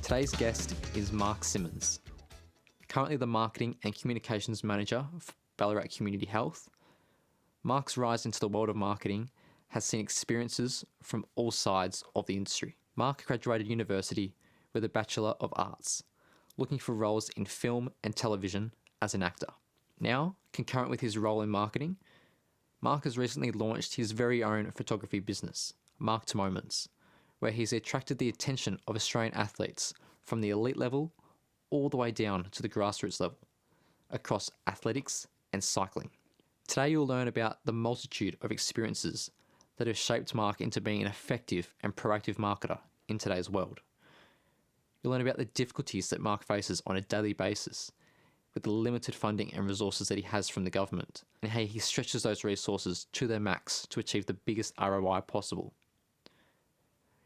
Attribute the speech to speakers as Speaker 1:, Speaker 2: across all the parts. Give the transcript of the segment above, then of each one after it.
Speaker 1: Today's guest is Mark Simmonds, currently the Marketing and Communications Manager for Ballarat Community Health. Mark's rise into the world of marketing has seen experiences from all sides of the industry. Mark graduated university with a Bachelor of Arts, looking for roles in film and television as an actor. Now, concurrent with his role in marketing, Mark has recently launched his very own photography business, Mark Simmonds, where he's attracted the attention of Australian athletes from the elite level all the way down to the grassroots level, across athletics and cycling. Today you'll learn about the multitude of experiences that have shaped Mark into being an effective and proactive marketer in today's world. You'll learn about the difficulties that Mark faces on a daily basis with the limited funding and resources that he has from the government, and how he stretches those resources to their max to achieve the biggest ROI possible.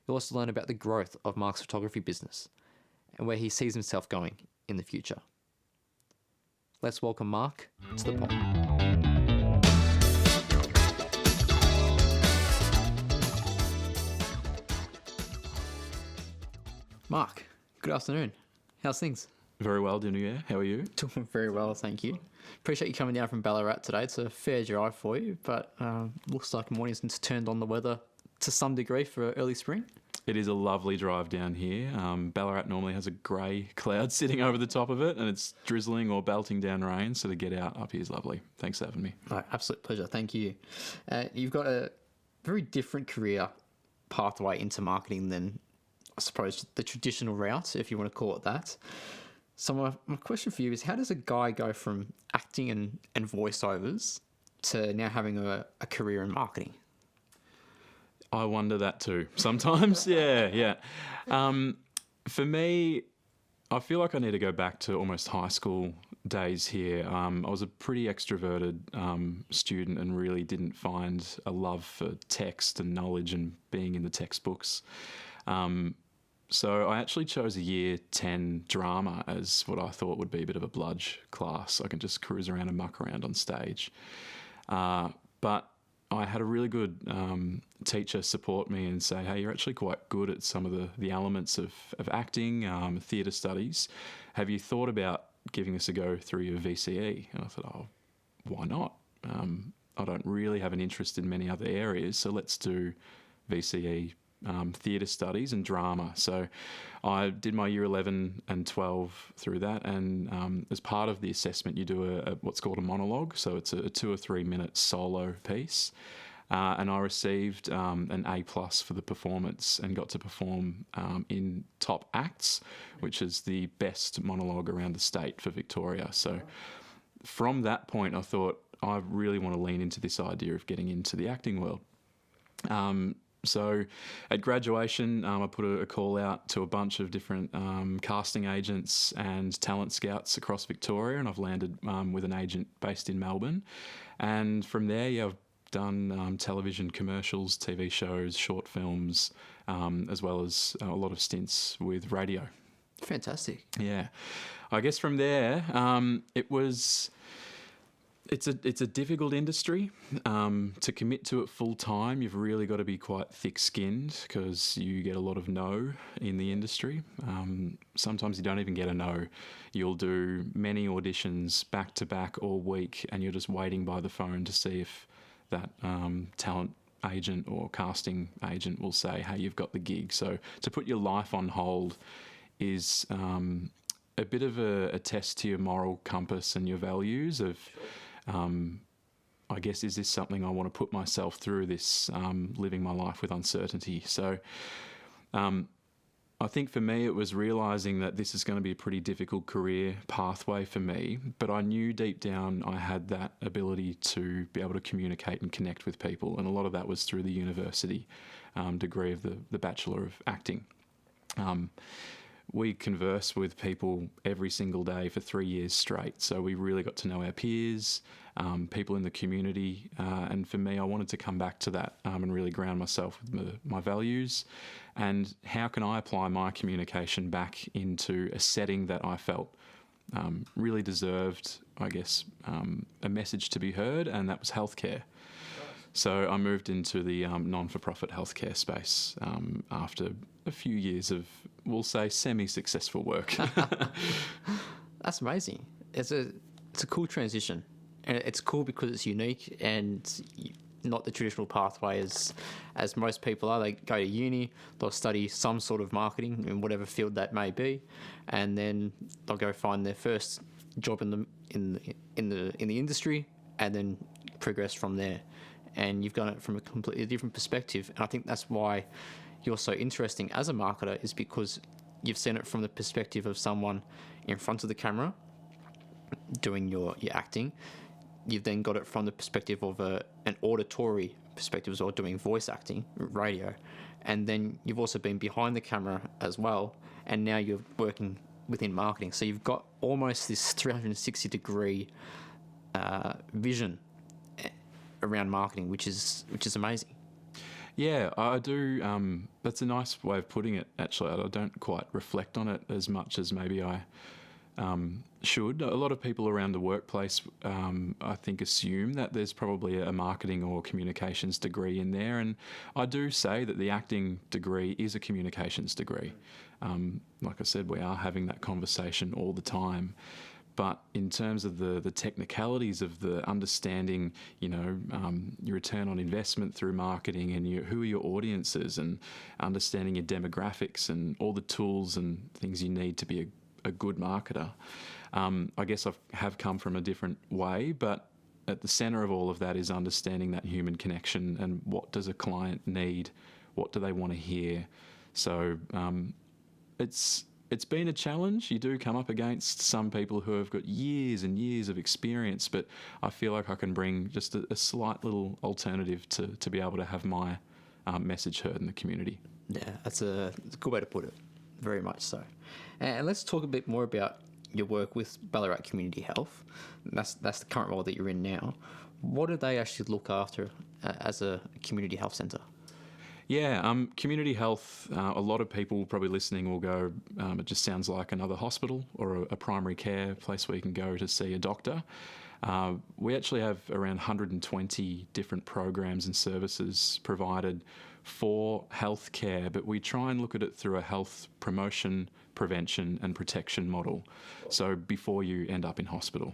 Speaker 1: You'll also learn about the growth of Mark's photography business and where he sees himself going in the future. Let's welcome Mark to the pod. Mark, good afternoon. How's things?
Speaker 2: Very well, Dunia. How are you?
Speaker 1: Doing very well, thank you. Appreciate you coming down from Ballarat today. It's a fair drive for you, but looks like Mornington's turned on the weather to some degree for early spring.
Speaker 2: It is a lovely drive down here. Ballarat normally has a grey cloud sitting over the top of it, and it's drizzling or belting down rain, so to get out up here is lovely. Thanks for having me.
Speaker 1: Oh, absolute pleasure, thank you. You've got a very different career pathway into marketing than, I suppose, the traditional route, if you want to call it that. So my question for you is, how does a guy go from acting and voiceovers to now having a career in marketing?
Speaker 2: I wonder that too sometimes. Yeah. For me, I feel like I need to go back to almost high school days here. I was a pretty extroverted student and really didn't find a love for text and knowledge and being in the textbooks. So I actually chose a year 10 drama as what I thought would be a bit of a bludge class. I can just cruise around and muck around on stage. But I had a really good teacher support me and say, hey, you're actually quite good at some of the elements of acting, theatre studies. Have you thought about giving this a go through your VCE? And I thought, oh, why not? I don't really have an interest in many other areas, so let's do VCE theatre studies and drama. So I did my year 11 and 12 through that, and as part of the assessment you do what's called a monologue, so it's a 2 or 3 minute solo piece, and I received an A+ for the performance and got to perform in Top Acts, which is the best monologue around the state for Victoria. So from that point I thought, I really want to lean into this idea of getting into the acting world. So at graduation, I put a call out to a bunch of different casting agents and talent scouts across Victoria, and I've landed with an agent based in Melbourne. And from there, I've done television commercials, TV shows, short films, as well as a lot of stints with radio.
Speaker 1: Fantastic.
Speaker 2: Yeah. I guess from there, It's a difficult industry. To commit to it full time, you've really got to be quite thick-skinned because you get a lot of no in the industry. Sometimes you don't even get a no. You'll do many auditions back to back all week, and you're just waiting by the phone to see if that talent agent or casting agent will say, hey, you've got the gig. So to put your life on hold is a bit of a test to your moral compass and your values of... I guess, is this something I want to put myself through, this living my life with uncertainty? So I think for me it was realising that this is going to be a pretty difficult career pathway for me, but I knew deep down I had that ability to be able to communicate and connect with people, and a lot of that was through the university degree of the Bachelor of Acting. We converse with people every single day for 3 years straight. So we really got to know our peers, people in the community. And for me, I wanted to come back to that and really ground myself with my values. And how can I apply my communication back into a setting that I felt really deserved, I guess, a message to be heard, and that was healthcare. So I moved into the non-for-profit healthcare space after a few years of, we'll say, semi-successful work.
Speaker 1: That's amazing. It's a cool transition, and it's cool because it's unique and not the traditional pathway as most people are. They go to uni, they'll study some sort of marketing in whatever field that may be, and then they'll go find their first job in the industry, and then progress from there. And you've done it from a completely different perspective, and I think that's why you're so interesting as a marketer, is because you've seen it from the perspective of someone in front of the camera doing your acting. You've then got it from the perspective of an auditory perspective as well, doing voice acting, radio. And then you've also been behind the camera as well, and now you're working within marketing. So you've got almost this 360-degree vision around marketing, which is amazing.
Speaker 2: Yeah, I do. That's a nice way of putting it, actually. I don't quite reflect on it as much as maybe I should. A lot of people around the workplace, I think, assume that there's probably a marketing or communications degree in there. And I do say that the acting degree is a communications degree. Like I said, we are having that conversation all the time. But in terms of the technicalities of the understanding, your return on investment through marketing and who are your audiences, and understanding your demographics and all the tools and things you need to be a good marketer. I guess I have come from a different way, but at the centre of all of that is understanding that human connection and what does a client need, what do they want to hear. So it's been a challenge. You do come up against some people who have got years and years of experience, but I feel like I can bring just a slight little alternative to be able to have my message heard in the community.
Speaker 1: Yeah, that's a good way to put it. Very much so. And let's talk a bit more about your work with Ballarat Community Health. That's the current role that you're in now. What do they actually look after as a community health centre?
Speaker 2: Yeah, community health, a lot of people probably listening will go, it just sounds like another hospital or a primary care place where you can go to see a doctor. We actually have around 120 different programs and services provided for healthcare, but we try and look at it through a health promotion, prevention and protection model. So before you end up in hospital.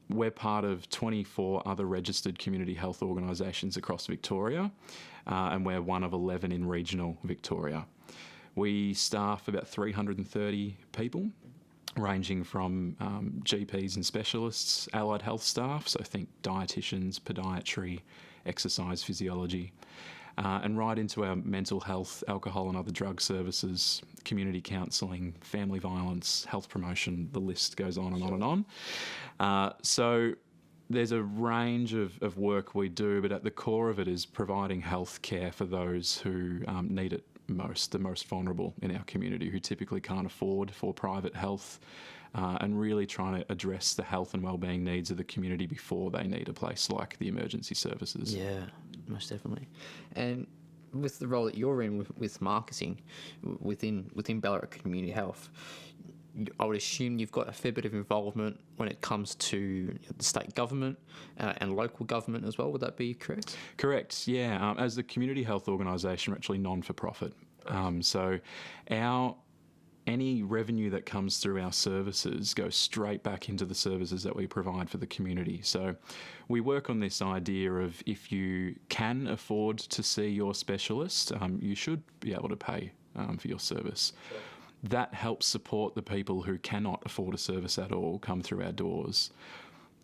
Speaker 2: We're part of 24 other registered community health organisations across Victoria, and we're one of 11 in regional Victoria. We staff about 330 people, ranging from GPs and specialists, allied health staff, so think dietitians, podiatry, exercise physiology, and right into our mental health, alcohol and other drug services, community counselling, family violence, health promotion, the list goes on and on and on. So there's a range of work we do, but at the core of it is providing health care for those who need it most, the most vulnerable in our community, who typically can't afford for private health, and really trying to address the health and wellbeing needs of the community before they need a place like the emergency services.
Speaker 1: Yeah, most definitely. And with the role that you're in with marketing within Ballarat Community Health, I would assume you've got a fair bit of involvement when it comes to the state government and local government as well. Would that be correct?
Speaker 2: Correct, yeah. As the community health organisation, we're actually non-for-profit. So any revenue that comes through our services goes straight back into the services that we provide for the community. So we work on this idea of, if you can afford to see your specialist, you should be able to pay for your service. Sure. That helps support the people who cannot afford a service at all come through our doors.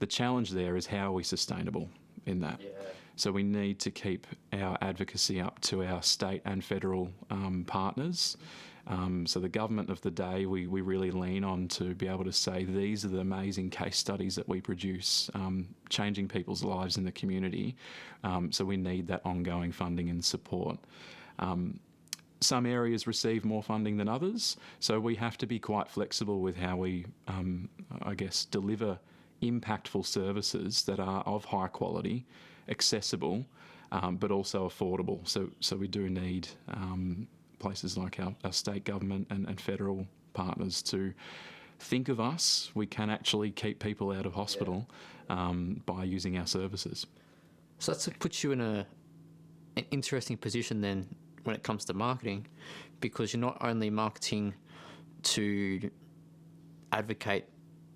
Speaker 2: The challenge there is, how are we sustainable in that? Yeah. So we need to keep our advocacy up to our state and federal partners. So the government of the day, we really lean on to be able to say, these are the amazing case studies that we produce, changing people's lives in the community. So we need that ongoing funding and support. Some areas receive more funding than others, so we have to be quite flexible with how we, deliver impactful services that are of high quality, accessible, but also affordable. So we do need places like our state government and federal partners to think of us. We can actually keep people out of hospital by using our services.
Speaker 1: So that puts you in an interesting position then when it comes to marketing, because you're not only marketing to advocate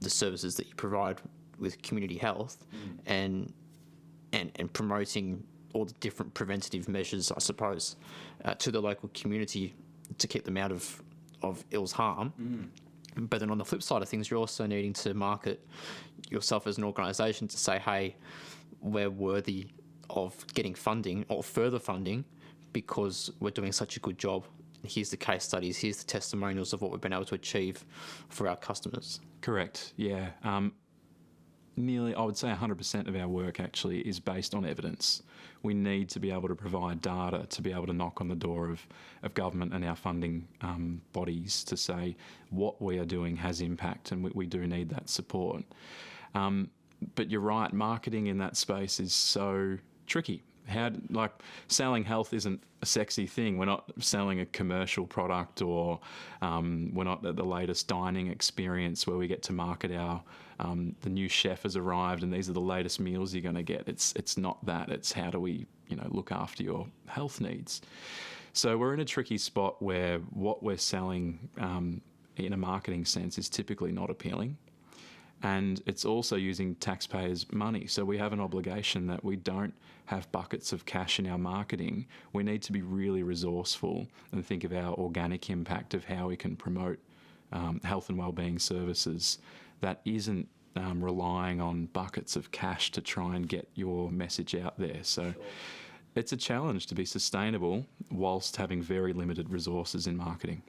Speaker 1: the services that you provide with community health and promoting all the different preventative measures, I suppose, to the local community to keep them out of ill's harm. But then on the flip side of things, you're also needing to market yourself as an organisation to say, hey, we're worthy of getting funding or further funding because we're doing such a good job. Here's the case studies, here's the testimonials of what we've been able to achieve for our customers.
Speaker 2: Correct, yeah. Nearly, I would say 100% of our work actually is based on evidence. We need to be able to provide data to be able to knock on the door of government and our funding bodies to say what we are doing has impact, and we do need that support. But you're right, marketing in that space is so tricky. Selling health isn't a sexy thing. We're not selling a commercial product, or we're not the latest dining experience where we get to market our the new chef has arrived and these are the latest meals you're going to get. It's not that. It's how do we look after your health needs. So we're in a tricky spot where what we're selling in a marketing sense is typically not appealing. And it's also using taxpayers' money. So we have an obligation that we don't have buckets of cash in our marketing. We need to be really resourceful and think of our organic impact of how we can promote health and wellbeing services that isn't relying on buckets of cash to try and get your message out there. So it's a challenge to be sustainable whilst having very limited resources in marketing.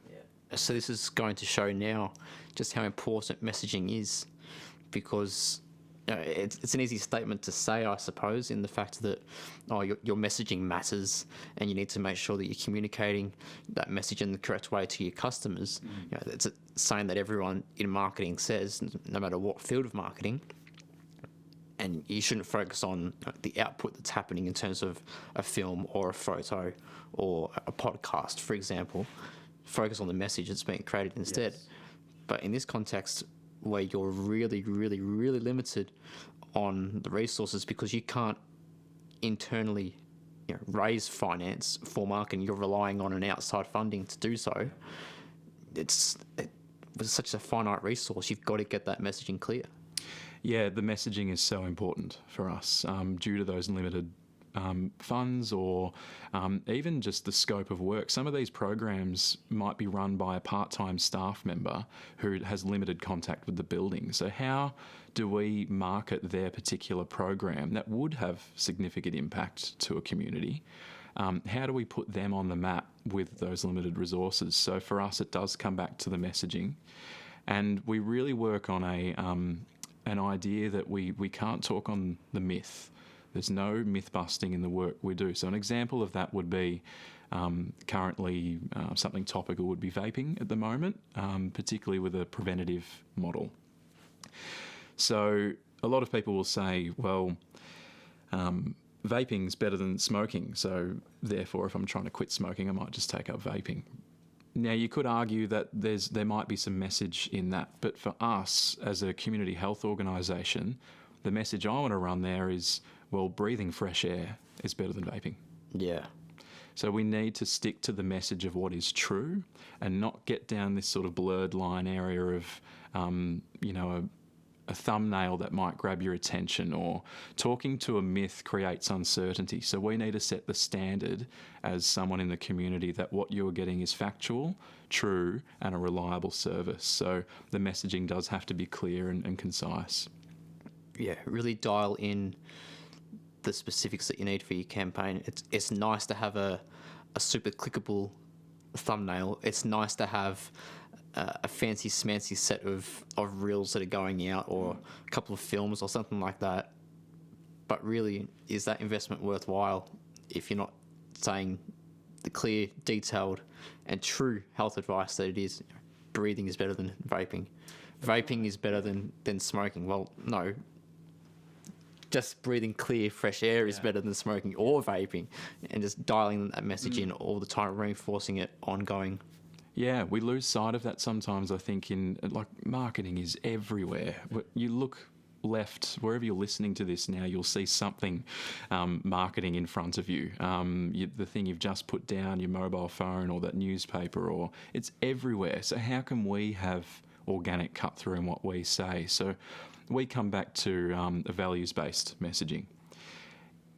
Speaker 1: So this is going to show now just how important messaging is, because it's an easy statement to say, I suppose, in the fact that your messaging matters and you need to make sure that you're communicating that message in the correct way to your customers. It's a saying that everyone in marketing says, no matter what field of marketing. And you shouldn't focus on the output that's happening in terms of a film or a photo or a podcast, for example. Focus on the message that's being created instead. Yes. But in this context, where you're really, really, really limited on the resources because you can't internally raise finance for marketing, you're relying on an outside funding to do so. It was such a finite resource, you've got to get that messaging clear.
Speaker 2: Yeah, the messaging is so important for us due to those limited funds or even just the scope of work. Some of these programs might be run by a part-time staff member who has limited contact with the building. So how do we market their particular program that would have significant impact to a community? How do we put them on the map with those limited resources? So for us, it does come back to the messaging. And we really work on an idea that we can't talk on the myth. There's no myth busting in the work we do. So an example of that would be currently something topical would be vaping at the moment, particularly with a preventative model. So a lot of people will say, well, vaping's better than smoking. So therefore, if I'm trying to quit smoking, I might just take up vaping. Now, you could argue that there might be some message in that. But for us, as a community health organisation, the message I want to run there is, well, breathing fresh air is better than vaping. Yeah. So we need to stick to the message of what is true and not get down this sort of blurred line area of, a thumbnail that might grab your attention, or talking to a myth creates uncertainty. So we need to set the standard as someone in the community that what you're getting is factual, true, and a reliable service. So the messaging does have to be clear and concise.
Speaker 1: Yeah, really dial in the specifics that you need for your campaign. It's nice to have a super clickable thumbnail. It's nice to have a fancy smancy set of reels that are going out, or a couple of films or something like that. But really, is that investment worthwhile if you're not saying the clear, detailed and true health advice that it is? Breathing is better than vaping. Vaping is better than smoking. Well, no. Just breathing clear, fresh air is better than smoking or vaping, and just dialing that message in all the time, reinforcing it ongoing.
Speaker 2: Yeah, we lose sight of that sometimes, I think, in marketing is everywhere. You look left, wherever you're listening to this now, you'll see something marketing in front of you. The thing you've just put down, your mobile phone or that newspaper, or it's everywhere. So how can we have organic cut through in what we say? So we come back to a values-based messaging.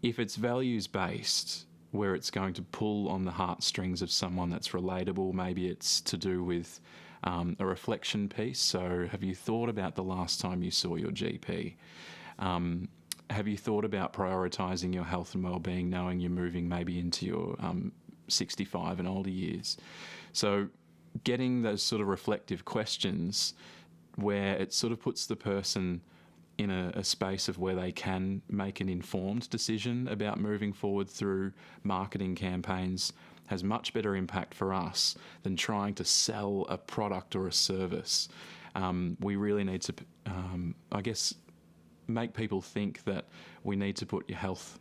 Speaker 2: If it's values-based, where it's going to pull on the heartstrings of someone that's relatable, maybe it's to do with a reflection piece. So have you thought about the last time you saw your GP? Have you thought about prioritising your health and wellbeing, knowing you're moving maybe into your 65 and older years? So getting those sort of reflective questions where it sort of puts the person in a space of where they can make an informed decision about moving forward through marketing campaigns has much better impact for us than trying to sell a product or a service. We really need to, I guess, make people think that we need to put your health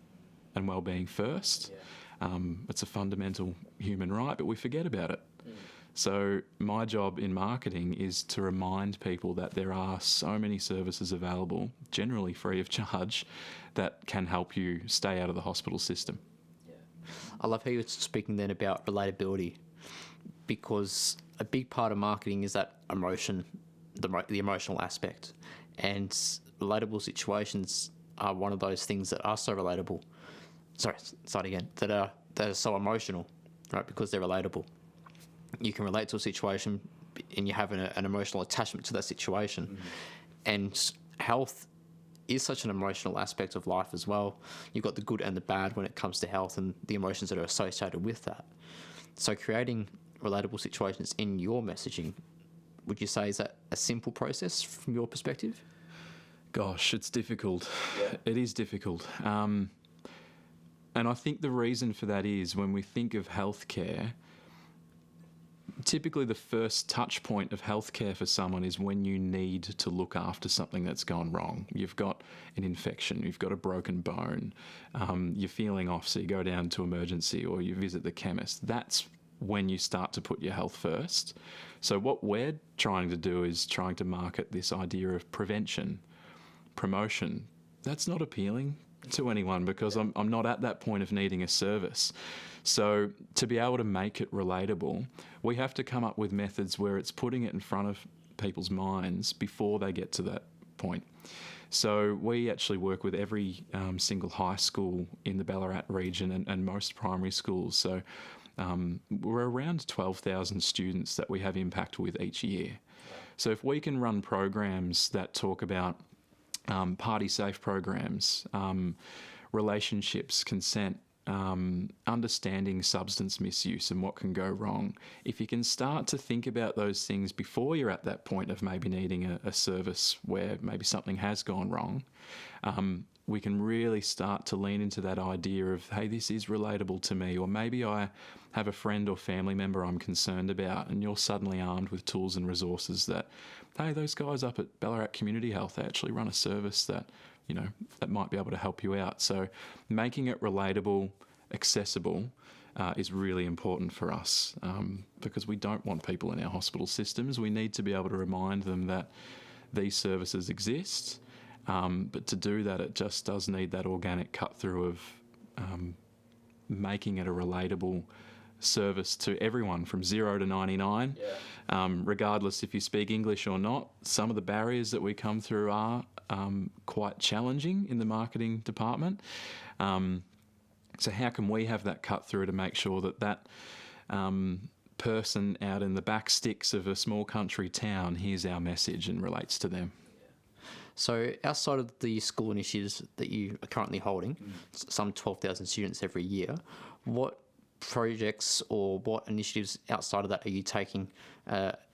Speaker 2: and wellbeing first. Yeah. It's a fundamental human right, but we forget about it. Mm. So my job in marketing is to remind people that there are so many services available, generally free of charge, that can help you stay out of the hospital system.
Speaker 1: Yeah. I love how you're speaking then about relatability, because a big part of marketing is that emotion, the emotional aspect, and relatable situations are one of those things that are so relatable. Sorry, start again. That are so emotional, right? Because they're relatable. You can relate to a situation and you have an emotional attachment to that situation. Mm-hmm. And health is such an emotional aspect of life as well. You've got the good and the bad when it comes to health and the emotions that are associated with that. So creating relatable situations in your messaging, would you say, is that a simple process from your perspective?
Speaker 2: Gosh, it's difficult. Yeah. It is difficult. And I think the reason for that is when we think of healthcare, typically the first touch point of healthcare for someone is when you need to look after something that's gone wrong. You've got an infection, you've got a broken bone, you're feeling off, so you go down to emergency or you visit the chemist. That's when you start to put your health first. So what we're trying to do is trying to market this idea of prevention, promotion. That's not appealing to anyone because I'm not at that point of needing a service. So to be able to make it relatable, we have to come up with methods where it's putting it in front of people's minds before they get to that point. So we actually work with every single high school in the Ballarat region and most primary schools. So we're around 12,000 students that we have impact with each year. So if we can run programs that talk about party safe programs, relationships, consent, understanding substance misuse and what can go wrong. If you can start to think about those things before you're at that point of maybe needing a service where maybe something has gone wrong, we can really start to lean into that idea of, hey, this is relatable to me, or maybe I have a friend or family member I'm concerned about, and you're suddenly armed with tools and resources that, hey, those guys up at Ballarat Community Health, they actually run a service that, you know, that might be able to help you out. So making it relatable, accessible, is really important for us because we don't want people in our hospital systems. We need to be able to remind them that these services exist. But to do that, it just does need that organic cut through of making it a relatable service to everyone from 0 to 99, regardless if you speak English or not. Some of the barriers that we come through are quite challenging in the marketing department. So how can we have that cut through to make sure that person out in the back sticks of a small country town hears our message and relates to them?
Speaker 1: So outside of the school initiatives that you are currently holding, some 12,000 students every year, what projects or what initiatives outside of that are you taking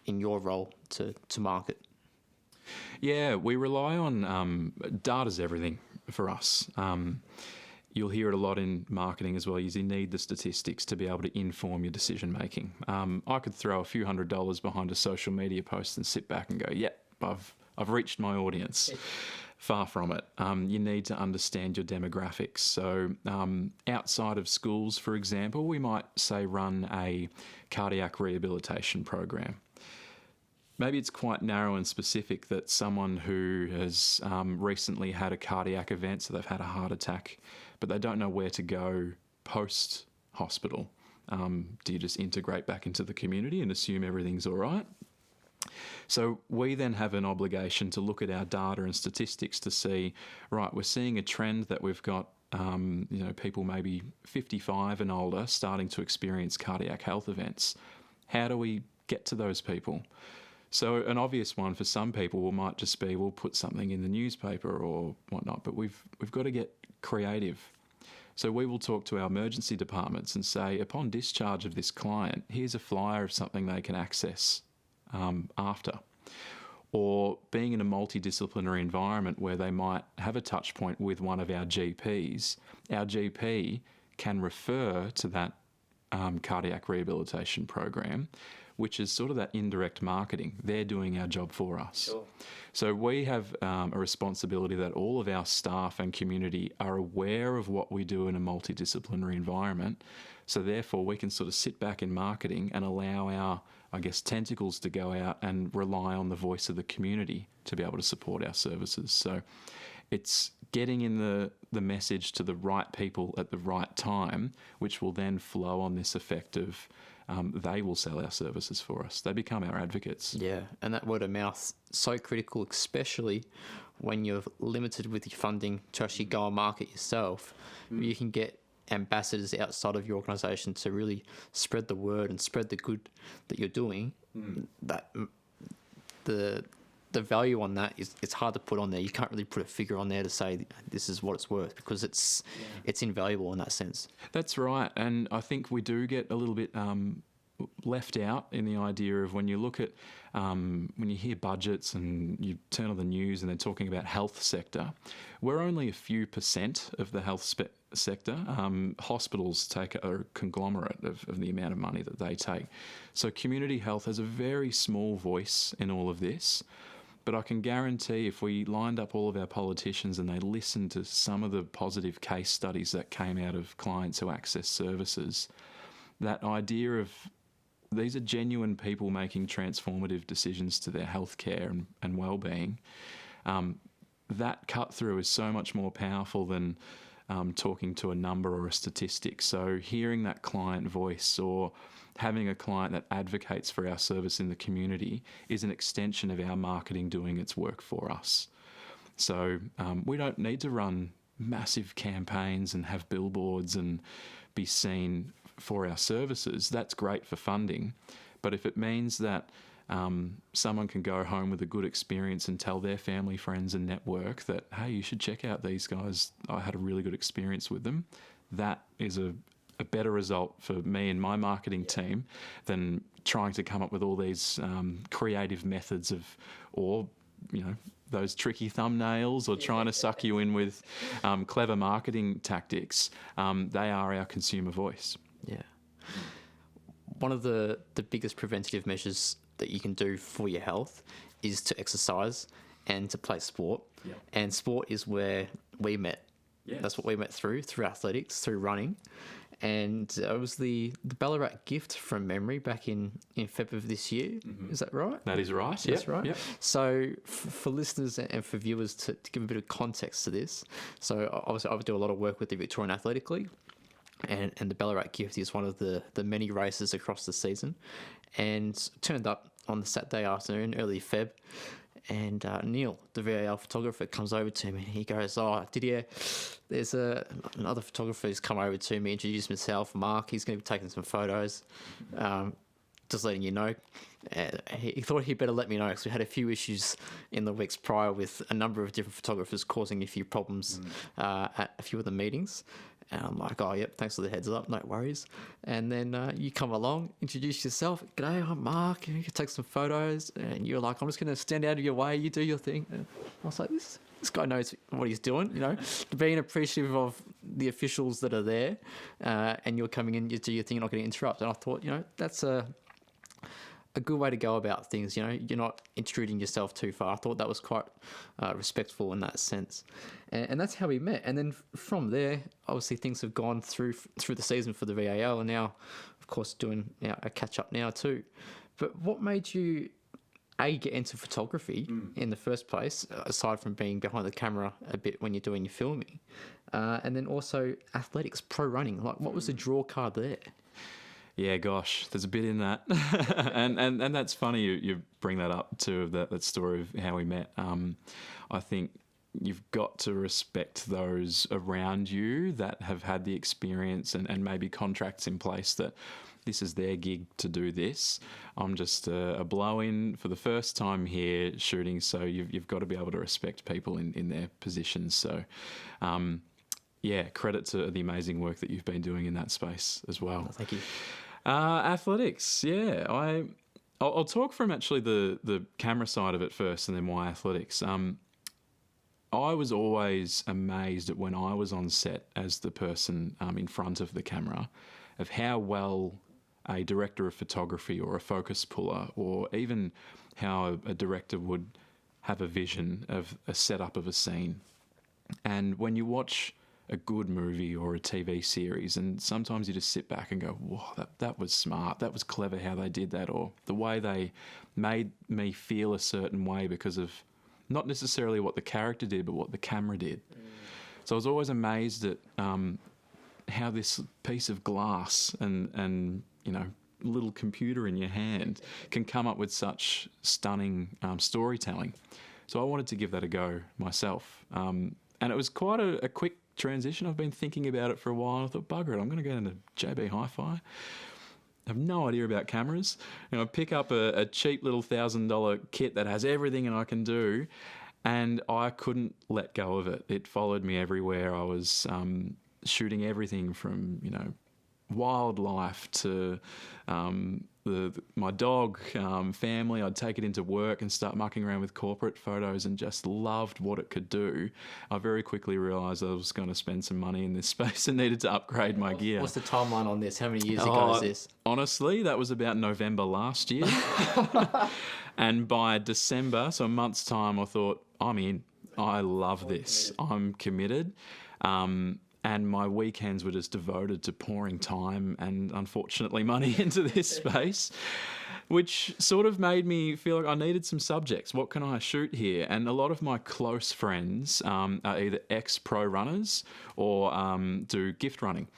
Speaker 1: in your role to market?
Speaker 2: Yeah, we rely on data's everything for us. You'll hear it a lot in marketing as well. You need the statistics to be able to inform your decision making. I could throw a few $100s behind a social media post and sit back and go, yep, I've reached my audience. Far from it. You need to understand your demographics. So outside of schools, for example, we might say run a cardiac rehabilitation program. maybe it's quite narrow and specific, that someone who has recently had a cardiac event, so they've had a heart attack, but they don't know where to go post hospital. Do you just integrate back into the community and assume everything's all right? So we then have an obligation to look at our data and statistics to see, right, we're seeing a trend that we've got, people maybe 55 and older starting to experience cardiac health events. How do we get to those people? So an obvious one for some people might just be, we'll put something in the newspaper or whatnot, but we've got to get creative. So we will talk to our emergency departments and say, upon discharge of this client, here's a flyer of something they can access after. Or being in a multidisciplinary environment where they might have a touch point with one of our GPs, our GP can refer to that cardiac rehabilitation program, which is sort of that indirect marketing. They're doing our job for us.
Speaker 1: Sure.
Speaker 2: So we have a responsibility that all of our staff and community are aware of what we do in a multidisciplinary environment. So therefore we can sort of sit back in marketing and allow our, tentacles to go out and rely on the voice of the community to be able to support our services. So it's getting in the message to the right people at the right time, which will then flow on this effect of they will sell our services for us. They become our advocates.
Speaker 1: Yeah, and that word of mouth, so critical, especially when you're limited with your funding to actually go and market yourself. You can get ambassadors outside of your organisation to really spread the word and spread the good that you're doing. That the value on that it's hard to put on there. You can't really put a figure on there to say this is what it's worth, because it's invaluable in that sense.
Speaker 2: That's right, and I think we do get a little bit left out in the idea of when you look at when you hear budgets and you turn on the news and they're talking about health sector, we're only a few % of the health sector. Hospitals take a conglomerate of the amount of money that they take. So community health has a very small voice in all of this. But I can guarantee if we lined up all of our politicians and they listened to some of the positive case studies that came out of clients who access services, that idea of these are genuine people making transformative decisions to their healthcare and well-being, that cut through is so much more powerful than talking to a number or a statistic. So hearing that client voice or having a client that advocates for our service in the community is an extension of our marketing doing its work for us. So we don't need to run massive campaigns and have billboards and be seen for our services. That's great for funding. But if it means that someone can go home with a good experience and tell their family, friends and network that, hey, you should check out these guys, I had a really good experience with them, that is a better result for me and my marketing team than trying to come up with all these creative methods those tricky thumbnails or trying to suck you in with clever marketing tactics. They are our consumer voice.
Speaker 1: Yeah. One of the biggest preventative measures that you can do for your health is to exercise and to play sport.
Speaker 2: Yeah.
Speaker 1: And sport is where we met.
Speaker 2: Yes.
Speaker 1: That's what we met through athletics, through running. And it was the Ballarat gift from memory back in Feb of this year. Mm-hmm. Is that right?
Speaker 2: That is right.
Speaker 1: That's right.
Speaker 2: Yep.
Speaker 1: So for listeners and for viewers to give a bit of context to this, so obviously I do a lot of work with the Victorian Athletic League, and the Ballarat gift is one of the many races across the season, and turned up on the Saturday afternoon, early Feb. And Neil, the VAL photographer, comes over to me. He goes, Didier, there's another photographer who's come over to me, introduced himself, Mark. He's going to be taking some photos. Just letting you know. He thought he'd better let me know because we had a few issues in the weeks prior with a number of different photographers causing a few problems at a few of the meetings. And I'm like, oh, yep, thanks for the heads up, no worries. And then you come along, introduce yourself. G'day, I'm Mark. You can take some photos. And you're like, I'm just going to stand out of your way. You do your thing. And I was like, this guy knows what he's doing, being appreciative of the officials that are there. And you're coming in, you do your thing, you're not going to interrupt. And I thought, that's a good way to go about things. You're not intruding yourself too far. I thought that was quite respectful in that sense, and that's how we met. And then from there, obviously things have gone through the season for the VAL, and now, of course, doing a catch up now too. But what made you get into photography in the first place, aside from being behind the camera a bit when you're doing your filming, and then also athletics, pro running. Like, what was the draw card there?
Speaker 2: Yeah, gosh, there's a bit in that, and that's funny you bring that up too, that story of how we met. I think you've got to respect those around you that have had the experience and maybe contracts in place that this is their gig to do this. I'm just a blow-in for the first time here shooting, so you've got to be able to respect people in their positions. So, yeah, credit to the amazing work that you've been doing in that space as well.
Speaker 1: Oh, thank you.
Speaker 2: Athletics, yeah. I'll talk from actually the camera side of it first and then why athletics. I was always amazed at when I was on set as the person in front of the camera of how well a director of photography or a focus puller, or even how a director would have a vision of a setup of a scene. And when you watch a good movie or a TV series, and sometimes you just sit back and go, whoa, that was smart, that was clever how they did that, or the way they made me feel a certain way because of not necessarily what the character did, but what the camera did. So I was always amazed at how this piece of glass and little computer in your hand can come up with such stunning storytelling. So I wanted to give that a go myself. And it was quite a quick transition. I've been thinking about it for a while. I thought, bugger it, I'm going to go into JB Hi-Fi. I have no idea about cameras. I pick up a cheap little $1,000 kit that has everything and I can do, and I couldn't let go of it. It followed me everywhere. I was shooting everything from, wildlife to my dog, family. I'd take it into work and start mucking around with corporate photos and just loved what it could do. I very quickly realised I was going to spend some money in this space and needed to upgrade my gear.
Speaker 1: What's the timeline on this? How many years ago is this?
Speaker 2: Honestly, that was about November last year. And by December, so a month's time, I thought, I'm in. I love this. I'm committed. And my weekends were just devoted to pouring time and, unfortunately, money into this space, which sort of made me feel like I needed some subjects. What can I shoot here? And a lot of my close friends are either ex-pro runners or do gift running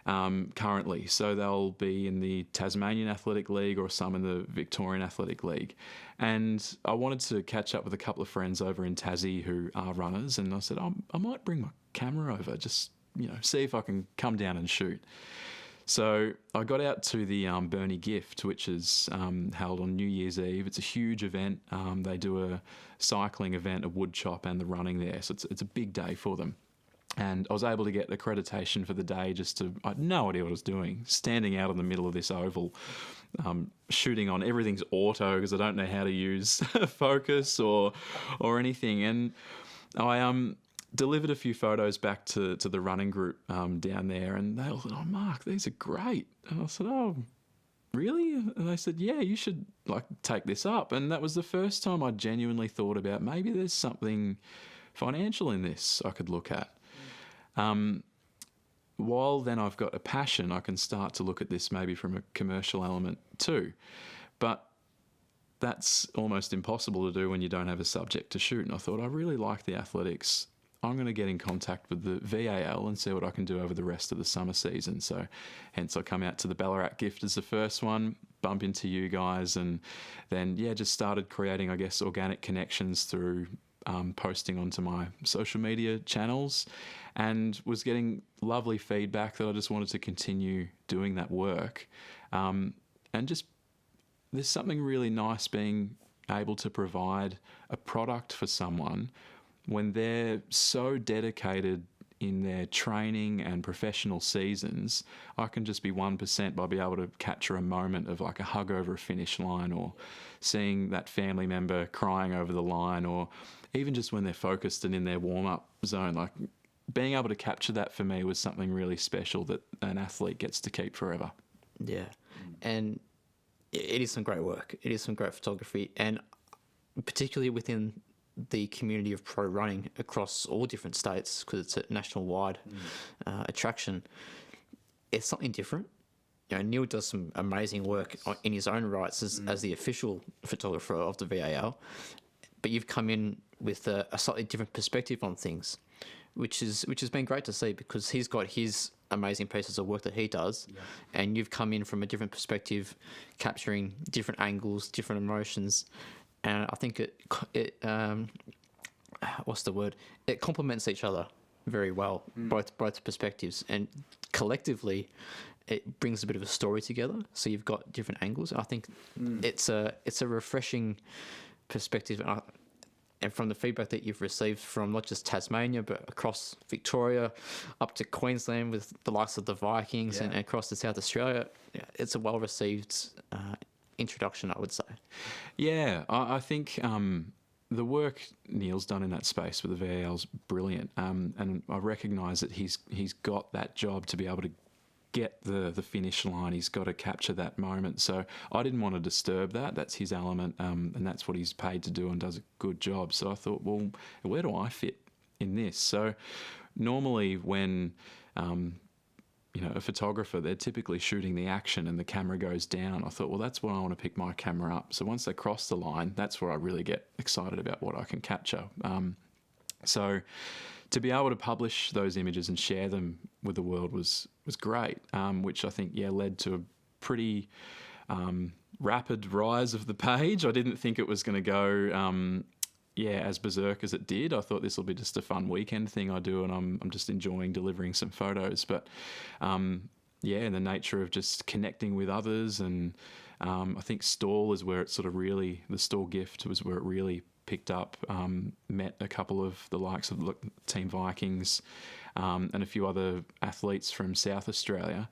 Speaker 2: currently. So they'll be in the Tasmanian Athletic League or some in the Victorian Athletic League. And I wanted to catch up with a couple of friends over in Tassie who are runners. And I said, I might bring my camera over, just see if I can come down and shoot. So I got out to the Burnie Gift, which is held on New Year's Eve. It's a huge event. They do a cycling event, a wood chop, and the running there. So it's a big day for them. And I was able to get accreditation for the day I had no idea what I was doing, standing out in the middle of this oval, shooting on everything's auto because I don't know how to use focus or anything. And I delivered a few photos back to the running group down there, and they all said, "Oh, Mark, these are great." And I said, "Oh, really?" And they said, "Yeah, you should take this up." And that was the first time I genuinely thought about maybe there's something financial in this I could look at. While then I've got a passion, I can start to look at this maybe from a commercial element too. But that's almost impossible to do when you don't have a subject to shoot. And I thought, I really like the athletics. I'm going to get in contact with the VAL and see what I can do over the rest of the summer season. So hence I come out to the Ballarat Gift as the first one, bump into you guys, and then, just started creating, I guess, organic connections through posting onto my social media channels, and was getting lovely feedback that I just wanted to continue doing that work. And just, there's something really nice being able to provide a product for someone when they're so dedicated in their training and professional seasons. I can just be 1% by being able to capture a moment of a hug over a finish line, or seeing that family member crying over the line, or even just when they're focused and in their warm-up zone. Being able to capture that for me was something really special that an athlete gets to keep forever.
Speaker 1: Yeah, and it is some great work. It is some great photography, and particularly within the community of pro running across all different states, because it's a national-wide attraction. It's something different. Neil does some amazing work in his own rights as the official photographer of the VAL, but you've come in with a slightly different perspective on things, which has been great to see, because he's got his amazing pieces of work that he does, and you've come in from a different perspective, capturing different angles, different emotions, and I think it what's the word? It complements each other very well, both perspectives, and collectively it brings a bit of a story together. So you've got different angles, and I think it's a refreshing perspective. And from the feedback that you've received from not just Tasmania, but across Victoria, up to Queensland with the likes of the Vikings, and across to South Australia, it's a well-received introduction, I would say.
Speaker 2: Yeah, I think the work Neil's done in that space with the VAL's brilliant, and I recognise that he's got that job to be able to get the finish line. He's got to capture that moment. So I didn't want to disturb that. That's his element, and that's what he's paid to do, and does a good job. So I thought, well, where do I fit in this? So normally when a photographer, they're typically shooting the action and the camera goes down. I thought, well, that's where I want to pick my camera up. So once they cross the line, that's where I really get excited about what I can capture. So to be able to publish those images and share them with the world was great, which I think, led to a pretty rapid rise of the page. I didn't think it was going to go as berserk as it did. I thought this will be just a fun weekend thing I do, and I'm just enjoying delivering some photos. But in the nature of just connecting with others, and I think stall is where it sort of really, the stall gift was where it really picked up. Met a couple of the likes of Team Vikings and a few other athletes from South Australia,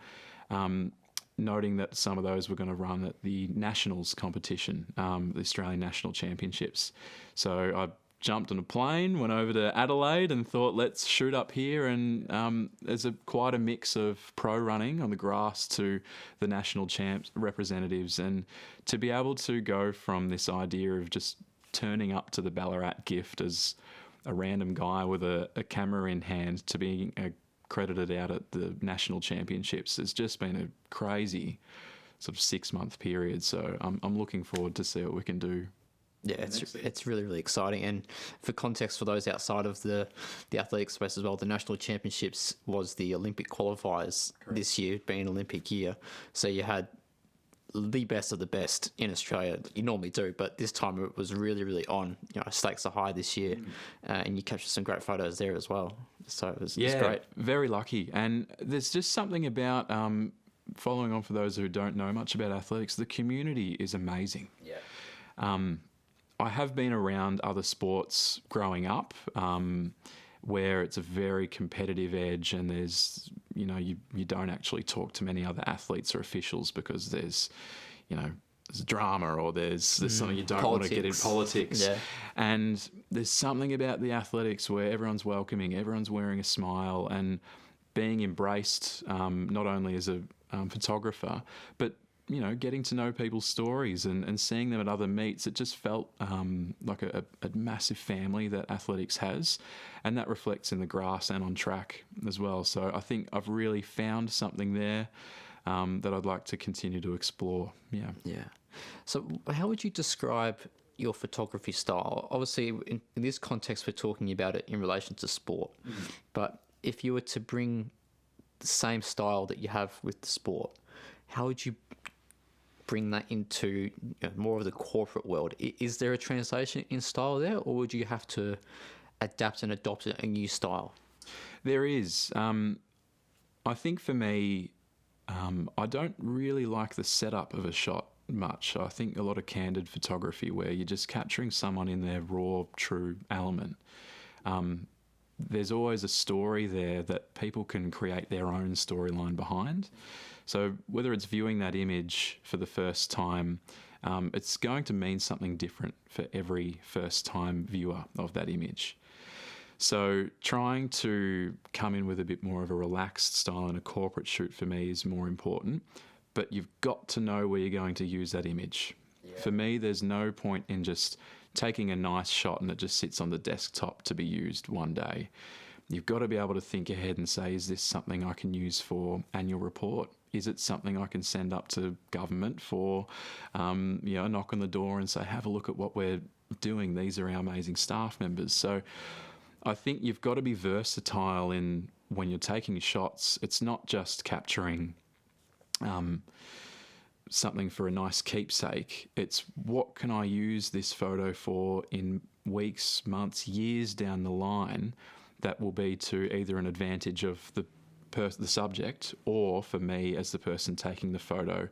Speaker 2: noting that some of those were going to run at the Nationals competition, the Australian National Championships. So I jumped on a plane, went over to Adelaide, and thought, let's shoot up here. And there's quite a mix of pro running on the grass to the national champs representatives, and to be able to go from this idea of just turning up to the Ballarat gift as a random guy with a camera in hand to being credited out at the national championships has just been a crazy sort of 6-month period. So I'm looking forward to see what we can do.
Speaker 1: Yeah, it's really, really exciting. And for context, for those outside of the athletic space as well, the national championships was the Olympic qualifiers this year, being an Olympic year. So you had the best of the best in Australia. You normally do, but this time it was really, really on. Stakes are high this year, and you captured some great photos there as well. So it was great.
Speaker 2: Very lucky. And there's just something about following on for those who don't know much about athletics. The community is amazing. I have been around other sports growing up, where it's a very competitive edge, and there's, you don't actually talk to many other athletes or officials because there's drama, or there's something you don't want to get in politics.
Speaker 1: Yeah.
Speaker 2: And there's something about the athletics where everyone's welcoming, everyone's wearing a smile, and being embraced, not only as a photographer, but getting to know people's stories and seeing them at other meets. It just felt like a massive family that athletics has, and that reflects in the grass and on track as well. So I think I've really found something there that I'd like to continue to explore. Yeah.
Speaker 1: So how would you describe your photography style? Obviously, in this context, we're talking about it in relation to sport, but if you were to bring the same style that you have with the sport, how would you bring that into more of the corporate world? Is there a translation in style there, or would you have to adapt and adopt a new style?
Speaker 2: There is. I think for me, I don't really like the setup of a shot much. I think a lot of candid photography where you're just capturing someone in their raw, true element. There's always a story there that people can create their own storyline behind. So whether it's viewing that image for the first time, it's going to mean something different for every first-time viewer of that image. So trying to come in with a bit more of a relaxed style in a corporate shoot for me is more important, but you've got to know where you're going to use that image. Yeah. For me, there's no point in just taking a nice shot and it just sits on the desktop to be used one day. You've got to be able to think ahead and say, is this something I can use for annual report? is it something I can send up to government for, knock on the door and say, have a look at what we're doing. These are our amazing staff members. So I think you've got to be versatile in when you're taking shots. It's not just capturing something for a nice keepsake. It's what can I use this photo for in weeks, months, years down the line that will be to either an advantage of the subject, or for me as the person taking the photo,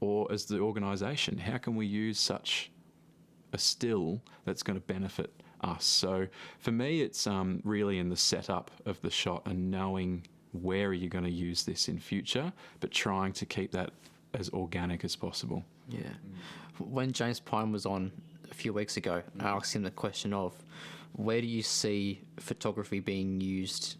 Speaker 2: or as the organisation. How can we use such a still that's going to benefit us? So for me, it's really in the setup of the shot and knowing where are you going to use this in future, but trying to keep that as organic as possible.
Speaker 1: Yeah. When James Pine was on a few weeks ago, I asked him the question of where do you see photography being used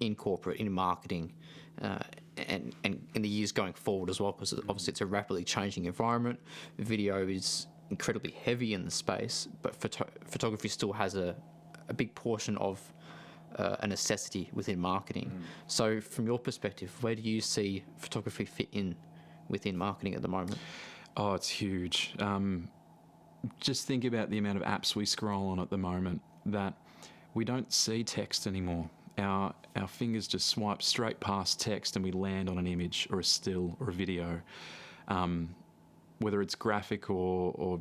Speaker 1: in corporate, in marketing, and in the years going forward as well, because obviously it's a rapidly changing environment. Video is incredibly heavy in the space, but photography still has a big portion of a necessity within marketing. So from your perspective, where do you see photography fit in within marketing at the moment?
Speaker 2: Oh, it's huge. Just think about the amount of apps we scroll on at the moment that we don't see text anymore. Our fingers just swipe straight past text and we land on an image or a still or a video. Whether it's graphic or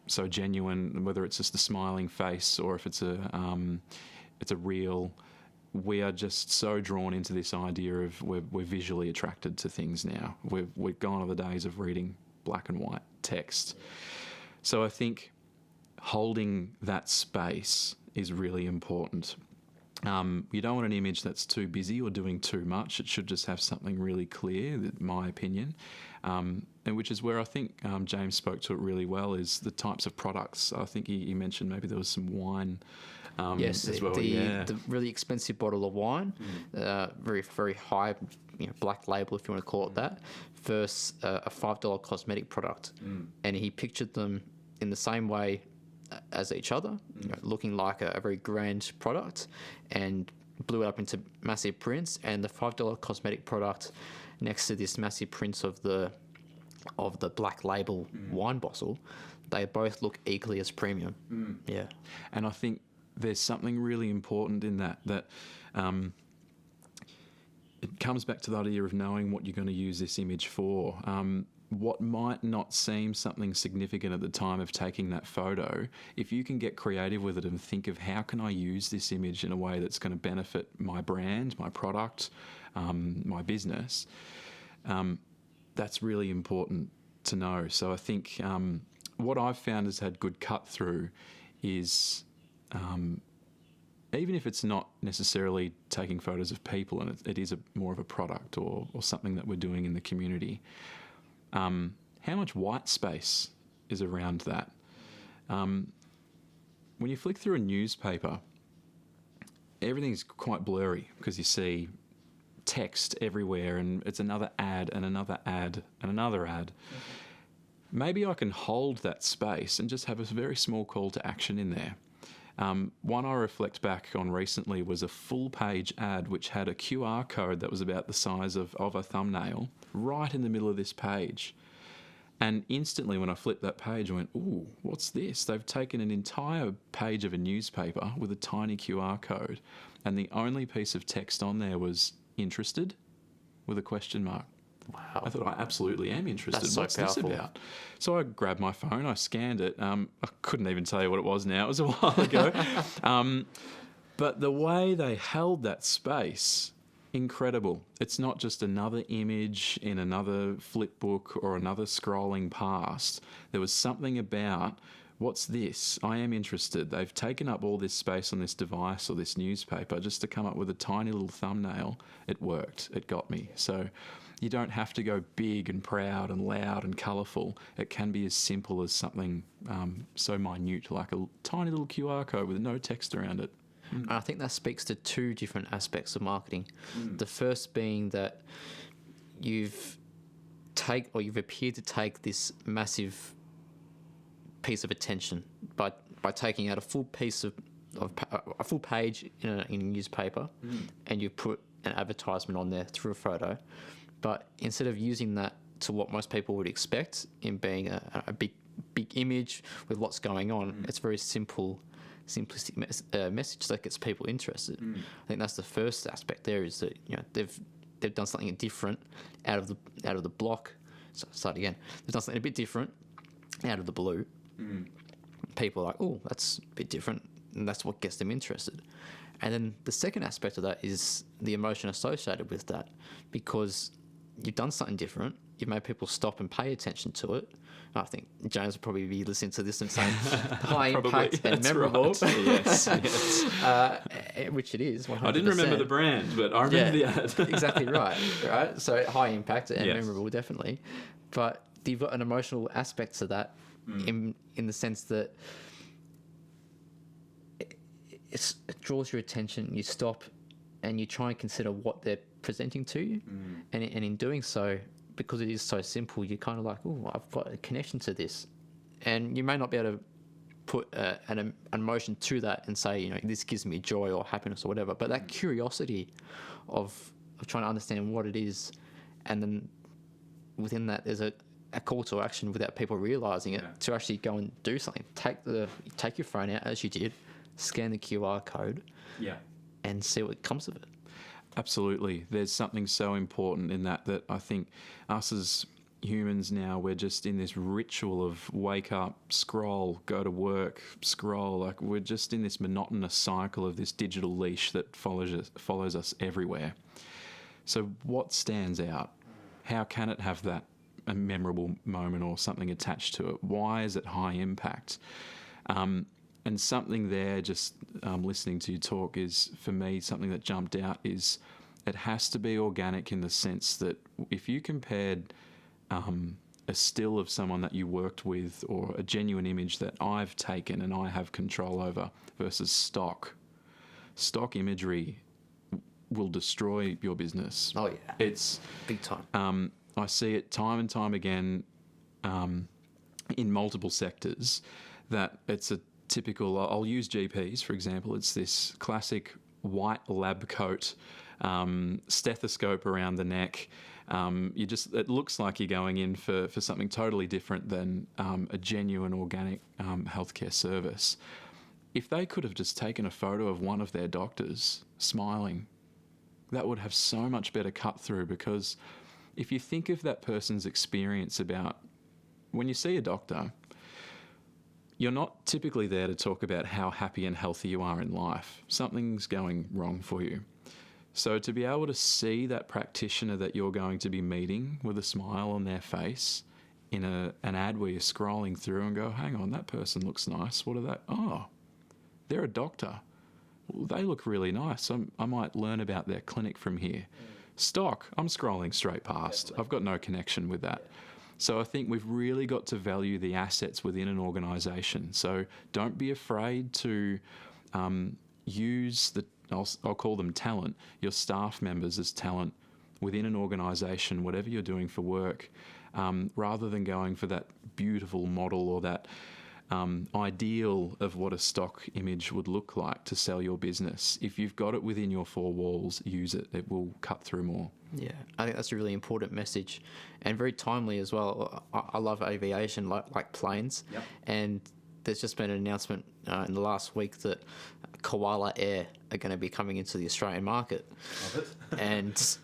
Speaker 2: so genuine, whether it's just a smiling face or if it's a reel, we are just so drawn into this idea of we're visually attracted to things now. We've gone on the days of reading black and white text. So I think holding that space is really important. You don't want an image that's too busy or doing too much. It should just have something really clear, in my opinion. And which is where I think James spoke to it really well, is the types of products. I think he mentioned maybe there was some wine
Speaker 1: yes,
Speaker 2: as well.
Speaker 1: The really expensive bottle of wine, very, very high, black label, if you want to call it that, versus a $5 cosmetic product. And he pictured them in the same way as each other, looking like a very grand product, and blew it up into massive prints. And the $5 cosmetic product next to this massive prints of the black label wine bottle, they both look equally as premium. Yeah.
Speaker 2: And I think there's something really important in that it comes back to the idea of knowing what you're going to use this image for. What might not seem something significant at the time of taking that photo, if you can get creative with it and think of how can I use this image in a way that's going to benefit my brand, my product, my business, that's really important to know. So I think what I've found has had good cut through is even if it's not necessarily taking photos of people and it is more of a product or something that we're doing in the community, how much white space is around that? When you flick through a newspaper, everything's quite blurry because you see text everywhere and it's another ad and another ad and another ad. Maybe I can hold that space and just have a very small call to action in there. One I reflect back on recently was a full page ad which had a QR code that was about the size of a thumbnail right in the middle of this page. And instantly when I flipped that page, I went, ooh, what's this? They've taken an entire page of a newspaper with a tiny QR code, and the only piece of text on there was interested with a question mark.
Speaker 1: Wow.
Speaker 2: I thought, I absolutely am interested.
Speaker 1: That's so
Speaker 2: What's
Speaker 1: powerful.
Speaker 2: this about? So I grabbed my phone, I scanned it. I couldn't even tell you what it was now. It was a while ago. But the way they held that space, incredible. It's not just another image in another flip book or another scrolling past. There was something about, what's this? I am interested. They've taken up all this space on this device or this newspaper just to come up with a tiny little thumbnail. It worked. It got me. So you don't have to go big and proud and loud and colourful. It can be as simple as something so minute, like a tiny little QR code with no text around it.
Speaker 1: And I think that speaks to two different aspects of marketing. The first being that you've appeared to take this massive piece of attention by taking out a full piece of a full page in a newspaper, and you put an advertisement on there through a photo. But instead of using that to what most people would expect in being a big image with lots going on, it's very simplistic message that gets people interested. I think that's the first aspect there, is that they've done something different out of the block. So start again. They've done something a bit different out of the blue. People are like, oh, that's a bit different, and that's what gets them interested. And then the second aspect of that is the emotion associated with that, because you've done something different, you've made people stop and pay attention to it. I think James will probably be listening to this and saying high impact and memorable.
Speaker 2: Right. Yes.
Speaker 1: Which it is, 100%.
Speaker 2: I didn't remember the brand, but I remember the ad.
Speaker 1: Exactly right. So high impact and
Speaker 2: Yes.
Speaker 1: memorable, definitely. But you've got an emotional aspect to that in the sense that it draws your attention, you stop and you try and consider what they're presenting to you. And in doing so, because it is so simple, you're kind of like, oh, I've got a connection to this. And you may not be able to put an emotion to that and say, this gives me joy or happiness or whatever. But that curiosity of trying to understand what it is, and then within that there's a call to action without people realising it, to actually go and do something. Take your phone out, as you did, scan the QR code, and see what comes of it.
Speaker 2: Absolutely. There's something so important in that I think us as humans now, we're just in this ritual of wake up, scroll, go to work, scroll. Like, we're just in this monotonous cycle of this digital leash that follows us everywhere. So what stands out? How can it have that a memorable moment or something attached to it? Why is it high impact? And something there, just listening to you talk, is, for me, something that jumped out is it has to be organic, in the sense that if you compared a still of someone that you worked with, or a genuine image that I've taken and I have control over, versus stock imagery will destroy your business.
Speaker 1: Oh yeah,
Speaker 2: it's
Speaker 1: big time.
Speaker 2: I see it time and time again in multiple sectors, that it's a typical, I'll use GPs for example, it's this classic white lab coat, stethoscope around the neck. It looks like you're going in for something totally different than a genuine organic healthcare service. If they could have just taken a photo of one of their doctors smiling, that would have so much better cut through. Because if you think of that person's experience about when you see a doctor, you're not typically there to talk about how happy and healthy you are in life. Something's going wrong for you. So to be able to see that practitioner that you're going to be meeting with a smile on their face in an ad where you're scrolling through and go, hang on, that person looks nice. What are they? Oh, they're a doctor. Well, they look really nice. I might learn about their clinic from here. Stock, I'm scrolling straight past. I've got no connection with that. So I think we've really got to value the assets within an organisation. So don't be afraid to use I'll call them talent, your staff members as talent within an organisation, whatever you're doing for work, rather than going for that beautiful model or that ideal of what a stock image would look like to sell your business. If you've got it within your four walls, use it. It will cut through more.
Speaker 1: Yeah, I think that's a really important message, and very timely as well. I love aviation, like planes, and there's just been an announcement in the last week that Koala Air are going to be coming into the Australian market. Love it. And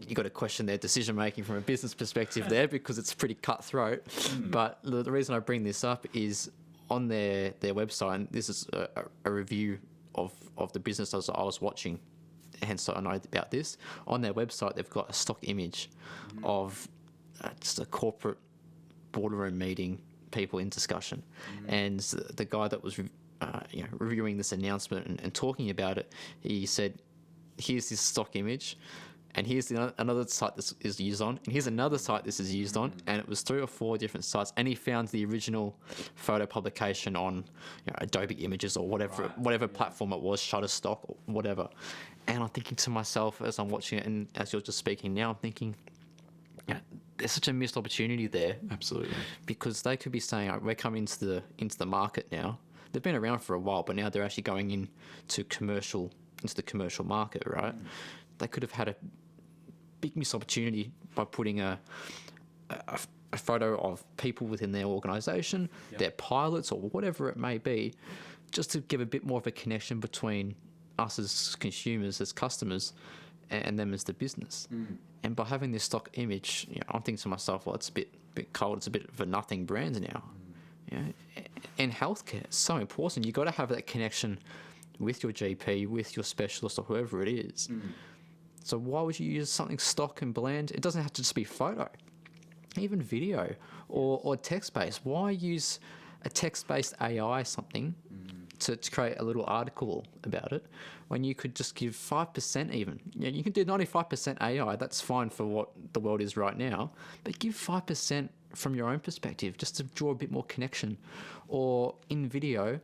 Speaker 1: you got to question their decision making from a business perspective there, because it's pretty cutthroat. But the reason I bring this up is on their website, and this is a review of the business I was watching, hence I know about this. On their website, they've got a stock image of just a corporate boardroom meeting, people in discussion, and the guy that was reviewing this announcement and talking about it, he said, here's this stock image, and here's another site this is used on, and here's another site this is used on, and it was 3 or 4 different sites, and he found the original photo publication on Adobe Images or whatever platform it was, Shutterstock or whatever. And I'm thinking to myself as I'm watching it, and as you're just speaking now, I'm thinking, there's such a missed opportunity there.
Speaker 2: Absolutely.
Speaker 1: Because they could be saying, we're coming into the market now. They've been around for a while, but now they're actually going into the commercial market, right? They could have had big missed opportunity by putting a photo of people within their organisation, their pilots or whatever it may be, just to give a bit more of a connection between us as consumers, as customers, and them as the business. And by having this stock image, I'm thinking to myself, well, it's a bit cold. It's a bit of a nothing brand now. And healthcare is so important. You've got to have that connection with your GP, with your specialist, or whoever it is. So why would you use something stock and bland? It doesn't have to just be photo, even video or text-based. Why use a text-based AI something to create a little article about it when you could just give 5% even? You can do 95% AI. That's fine for what the world is right now. But give 5% from your own perspective just to draw a bit more connection. Or in video,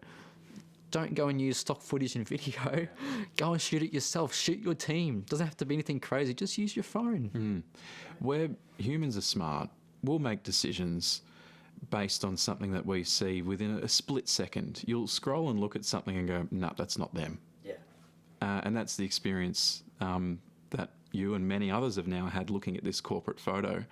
Speaker 1: don't go and use stock footage in video. Go and shoot it yourself. Shoot your team. Doesn't have to be anything crazy. Just use your phone.
Speaker 2: Where humans are smart, we'll make decisions based on something that we see within a split second. You'll scroll and look at something and go, nah, that's not them. And that's the experience that you and many others have now had looking at this corporate photo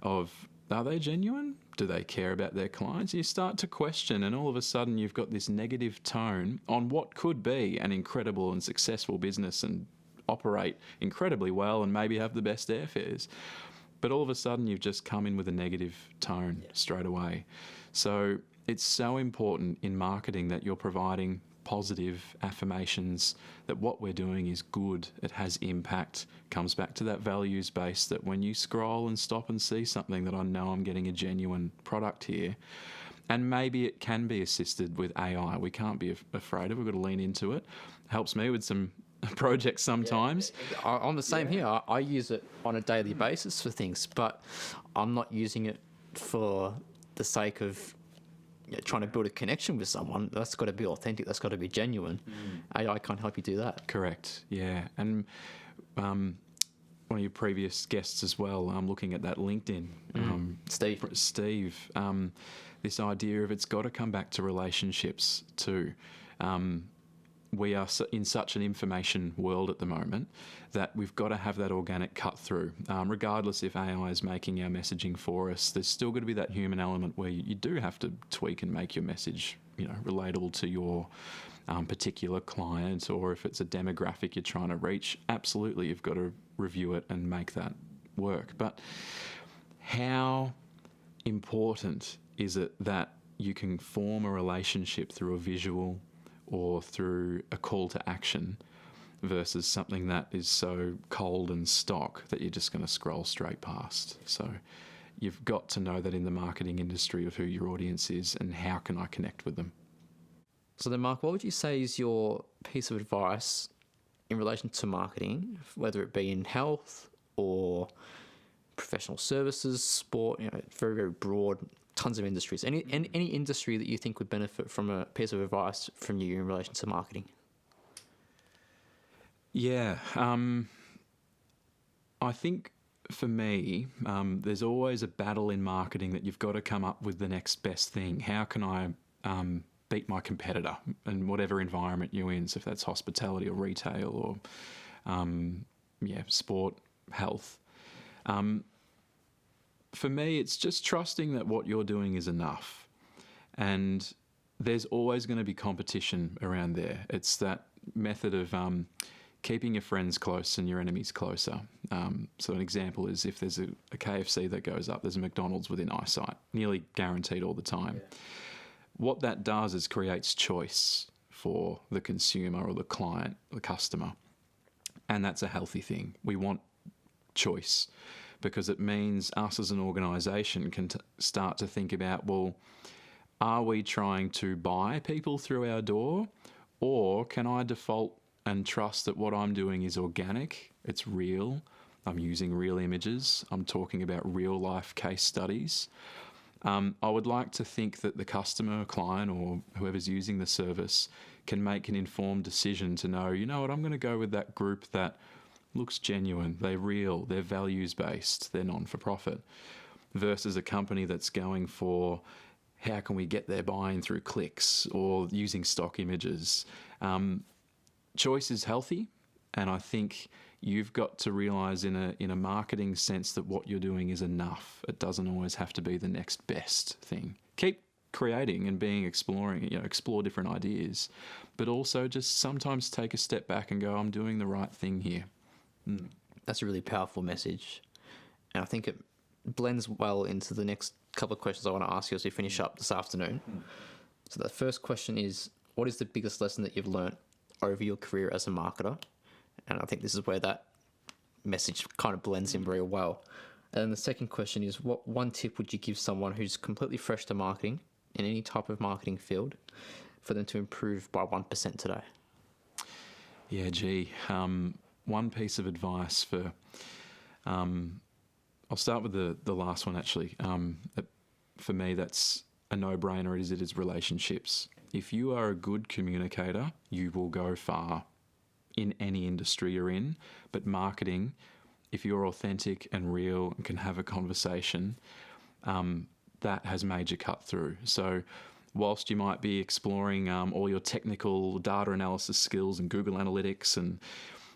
Speaker 2: of, are they genuine? Do they care about their clients? You start to question, and all of a sudden you've got this negative tone on what could be an incredible and successful business and operate incredibly well and maybe have the best airfares. But all of a sudden you've just come in with a negative tone straight away. So it's so important in marketing that you're providing positive affirmations that what we're doing is good, it has impact, comes back to that values base, that when you scroll and stop and see something that I know I'm getting a genuine product here. And maybe it can be assisted with AI. We can't be afraid of it. We've got to lean into it. Helps me with some projects sometimes.
Speaker 1: I'm the same here. I use it on a daily basis for things, but I'm not using it for the sake of trying to build a connection with someone. That's got to be authentic. That's got to be genuine. AI can't help you do that.
Speaker 2: Correct. Yeah. And one of your previous guests as well, looking at that LinkedIn, Steve, this idea of it's got to come back to relationships too. We are in such an information world at the moment that we've got to have that organic cut through. Regardless if AI is making our messaging for us, there's still got to be that human element where you do have to tweak and make your message, relatable to your particular client, or if it's a demographic you're trying to reach. Absolutely, you've got to review it and make that work. But how important is it that you can form a relationship through a visual or through a call to action versus something that is so cold and stock that you're just going to scroll straight past? So you've got to know that in the marketing industry of who your audience is and how can I connect with them.
Speaker 1: So then, Mark, what would you say is your piece of advice in relation to marketing, whether it be in health or professional services, sport, very, very broad, tons of industries. Any industry that you think would benefit from a piece of advice from you in relation to marketing?
Speaker 2: Yeah. I think for me, there's always a battle in marketing that you've got to come up with the next best thing. How can I beat my competitor in whatever environment you're in? So if that's hospitality or retail or, sport, health. For me, it's just trusting that what you're doing is enough. And there's always going to be competition around there. It's that method of keeping your friends close and your enemies closer. So an example is if there's a KFC that goes up, there's a McDonald's within eyesight, nearly guaranteed all the time. Yeah. What that does is creates choice for the consumer or the client, the customer. And that's a healthy thing. We want choice, because it means us as an organisation can start to think about, well, are we trying to buy people through our door, or can I default and trust that what I'm doing is organic, it's real, I'm using real images, I'm talking about real life case studies. I would like to think that the customer, client, or whoever's using the service can make an informed decision to know, I'm going to go with that group that looks genuine, they're real, they're values-based, they're non-for-profit, versus a company that's going for how can we get their buy-in through clicks or using stock images. Choice is healthy, and I think you've got to realise in a marketing sense that what you're doing is enough. It doesn't always have to be the next best thing. Keep creating and exploring, explore different ideas, but also just sometimes take a step back and go, I'm doing the right thing here.
Speaker 1: That's a really powerful message. And I think it blends well into the next couple of questions I want to ask you as we finish up this afternoon. So the first question is, what is the biggest lesson that you've learnt over your career as a marketer? And I think this is where that message kind of blends in very well. And then the second question is, what one tip would you give someone who's completely fresh to marketing in any type of marketing field for them to improve by 1% today?
Speaker 2: Yeah, one piece of advice for... I'll start with the last one, actually. For me, that's a no-brainer. It is relationships. If you are a good communicator, you will go far in any industry you're in. But marketing, if you're authentic and real and can have a conversation, that has major cut through. So whilst you might be exploring all your technical data analysis skills and Google Analytics and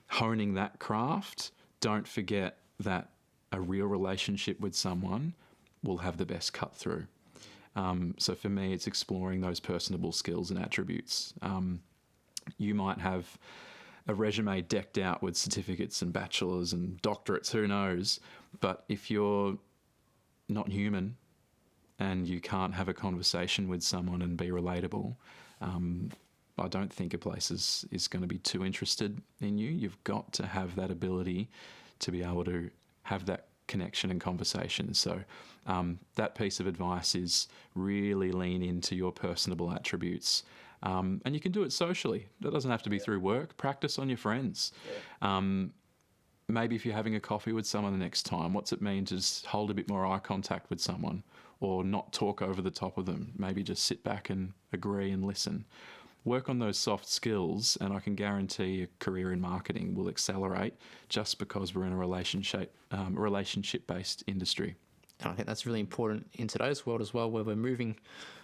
Speaker 2: honing that craft, don't forget that a real relationship with someone will have the best cut through. So for me, it's exploring those personable skills and attributes. You might have a resume decked out with certificates and bachelors and doctorates, who knows? But if you're not human and you can't have a conversation with someone and be relatable, I don't think a place is going to be too interested in you. You've got to have that ability to be able to have that connection and conversation. So that piece of advice is really lean into your personable attributes. And you can do it socially. That doesn't have to be through work. Practice on your friends. Maybe if you're having a coffee with someone the next time, what's it mean to just hold a bit more eye contact with someone or not talk over the top of them? Maybe just sit back and agree and listen. Work on those soft skills, and I can guarantee a career in marketing will accelerate just because we're in a relationship-based industry.
Speaker 1: And I think that's really important in today's world as well, where we're moving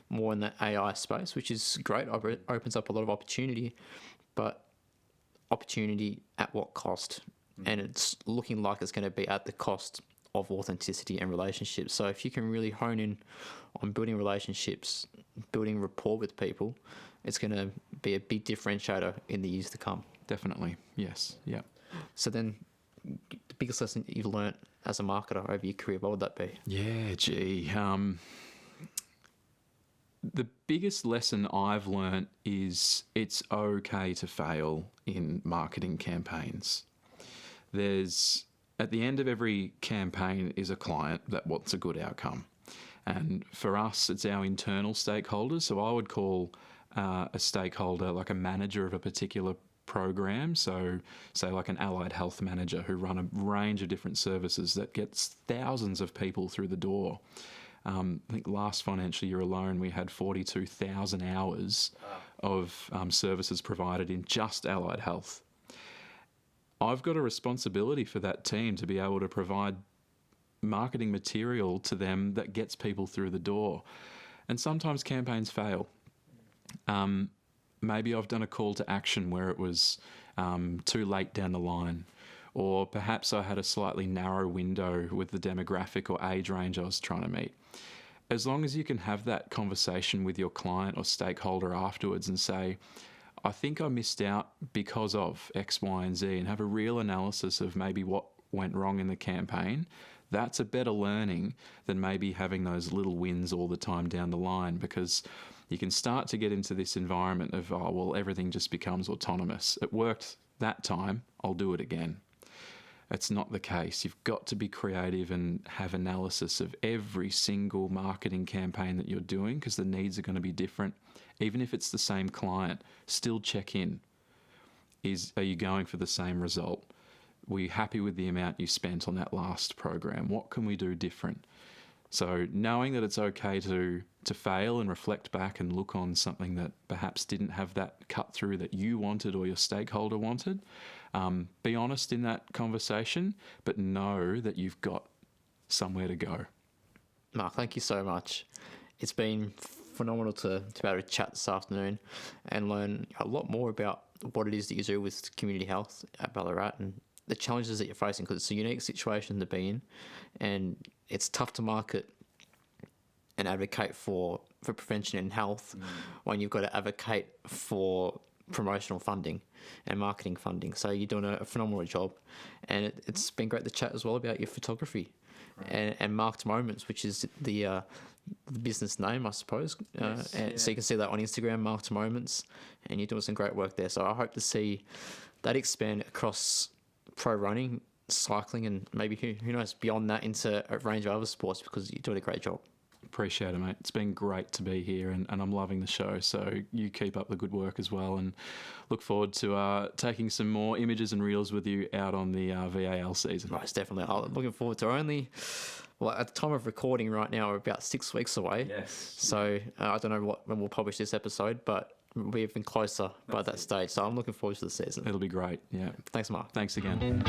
Speaker 1: more in the AI space, which is great. It opens up a lot of opportunity, but opportunity at what cost? And it's looking like it's going to be at the cost of authenticity and relationships. So if you can really hone in on building relationships, building rapport with people, it's going to be a big differentiator in the years to come.
Speaker 2: Definitely. Yes. Yeah.
Speaker 1: So then the biggest lesson you've learnt as a marketer over your career, what would that be?
Speaker 2: Yeah, the biggest lesson I've learnt is it's okay to fail in marketing campaigns. At the end of every campaign is a client that wants a good outcome. And for us, it's our internal stakeholders. So I would call a stakeholder like a manager of a particular program. So say like an allied health manager who run a range of different services that gets thousands of people through the door. I think last financial year alone, we had 42,000 hours of services provided in just allied health. I've got a responsibility for that team to be able to provide marketing material to them that gets people through the door. And sometimes campaigns fail. Maybe I've done a call to action where it was too late down the line, or perhaps I had a slightly narrow window with the demographic or age range I was trying to meet. As long as you can have that conversation with your client or stakeholder afterwards and say, I think I missed out because of X, Y, and Z, and have a real analysis of maybe what went wrong in the campaign, that's a better learning than maybe having those little wins all the time down the line, because you can start to get into this environment of, oh, well, everything just becomes autonomous. It worked that time, I'll do it again. It's not the case. You've got to be creative and have analysis of every single marketing campaign that you're doing, because the needs are going to be different. Even if it's the same client, still check in. Are you going for the same result? Were you happy with the amount you spent on that last program? What can we do different? So knowing that it's okay to fail and reflect back and look on something that perhaps didn't have that cut through that you wanted or your stakeholder wanted, be honest in that conversation, but know that you've got somewhere to go.
Speaker 1: Mark, thank you so much. It's been phenomenal to be able to chat this afternoon and learn a lot more about what it is that you do with community health at Ballarat and the challenges that you're facing, because it's a unique situation to be in, and it's tough to market and advocate for prevention and health when you've got to advocate for promotional funding and marketing funding. So you're doing a phenomenal job, and it's been great to chat as well about your photography and Marked Moments, which is the business name, I suppose. So you can see that on Instagram, Marked Moments, and you're doing some great work there. So I hope to see that expand across pro running, cycling, and maybe who knows beyond that into a range of other sports, because you're doing a great job.
Speaker 2: Appreciate it, mate. It's been great to be here, and I'm loving the show. So you keep up the good work as well, and look forward to taking some more images and reels with you out on the VAL season.
Speaker 1: Most definitely. I'm looking forward to at the time of recording right now, we're about 6 weeks away.
Speaker 2: Yes.
Speaker 1: So I don't know when we'll publish this episode, but we've been closer by that stage. So I'm looking forward to the season.
Speaker 2: It'll be great. Yeah.
Speaker 1: Thanks, Mark.
Speaker 2: Thanks again.